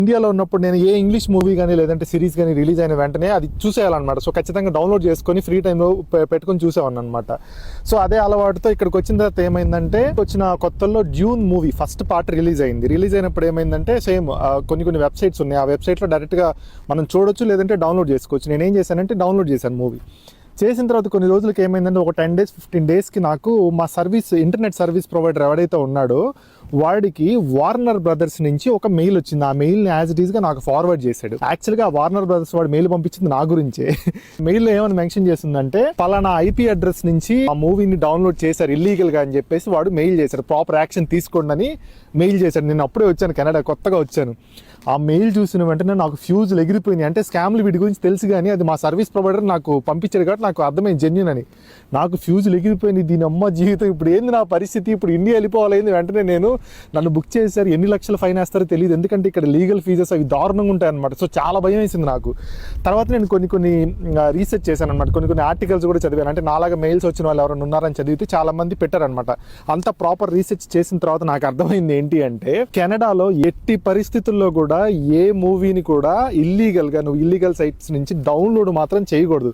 ఇండియాలో ఉన్నప్పుడు నేను ఏ ఇంగ్లీష్ మూవీ కానీ లేదంటే సిరీస్ కానీ రిలీజ్ అయిన వెంటనే అది చూసేయాలన్నమాట. సో ఖచ్చితంగా డౌన్లోడ్ చేసుకొని ఫ్రీ టైంలో పెట్టుకొని చూసేవాడిని అనమాట. సో అదే అలవాటుతో ఇక్కడికి వచ్చిన తర్వాత ఏమైందంటే, వచ్చిన కొత్తల్లో Dune movie first part release అయింది. రిలీజ్ అయినప్పుడు ఏమైందంటే సేమ్ కొన్ని వెబ్సైట్స్ ఉన్నాయి. ఆ వెబ్సైట్లో డైరెక్ట్గా మనం చూడొచ్చు, లేదంటే డౌన్లోడ్ చేసుకోవచ్చు. నేను ఏం చేశానంటే డౌన్లోడ్ చేశాను మూవీ. చేసిన తర్వాత కొన్ని రోజులకి ఏమైందంటే, ఒక 10 days 15 daysకి నాకు మా ఇంటర్నెట్ సర్వీస్ ప్రొవైడర్ ఎవడైతే ఉన్నాడో వాడికి వార్నర్ బ్రదర్స్ నుంచి ఒక మెయిల్ వచ్చింది. ఆ మెయిల్ని యాజ్ ఇట్ ఈస్గా నాకు ఫార్వర్డ్ చేశాడు. యాక్చువల్గా వార్నర్ బ్రదర్స్ వాడు మెయిల్ పంపించింది నా గురించే. మెయిల్లో ఏమని మెన్షన్ చేస్తుందంటే, పలానా IP అడ్రస్ నుంచి ఆ మూవీని డౌన్లోడ్ చేశారు ఇల్లీగల్గా అని చెప్పేసి వాడు మెయిల్ చేశాడు. ప్రాపర్ యాక్షన్ తీసుకోండి అని మెయిల్ చేశాడు. నేను అప్పుడే వచ్చాను, కెనడా కొత్తగా వచ్చాను. ఆ మెయిల్ చూసిన వెంటనే నాకు ఫ్యూజులు ఎగిరిపోయినాయి. అంటే స్కామ్లు వీటి గురించి తెలుసు, కానీ అది మా సర్వీస్ ప్రొవైడర్ నాకు పంపించాడు కాబట్టి నాకు అర్థమైంది జెన్యూన్ అని. నాకు ఫ్యూజులు ఎగిరిపోయినాయి. దీని అమ్మ జీవితం ఇప్పుడు ఏంది నా పరిస్థితి, ఇప్పుడు ఇండియా వెళ్ళిపోవాలైంది. వెంటనే నన్ను బుక్ చేశారు. ఎన్ని లక్షలు ఫైన్ వేస్తారో తెలియదు, ఎందుకంటే ఇక్కడ లీగల్ ఫీజెస్ అవి దారుణంగా ఉంటాయి అనమాట. సో చాలా భయం వేసింది నాకు. తర్వాత నేను కొన్ని రీసెర్చ్ చేశాను అనమాట. కొన్ని ఆర్టికల్స్ కూడా చదివాను. అంటే నాలాగా మెయిల్స్ వచ్చిన వాళ్ళు ఎవరైనా ఉన్నారని చదివితే చాలా మంది పెట్టారనమాట. అంత ప్రాపర్ రీసెర్చ్ చేసిన తర్వాత నాకు అర్థమైంది ఏంటి అంటే, కెనడాలో ఎట్టి పరిస్థితుల్లో కూడా ఏ మూవీని కూడా ఇల్లీగల్గా నువ్వు ఇల్లీగల్ సైట్స్ నుంచి డౌన్లోడ్ మాత్రం చేయకూడదు.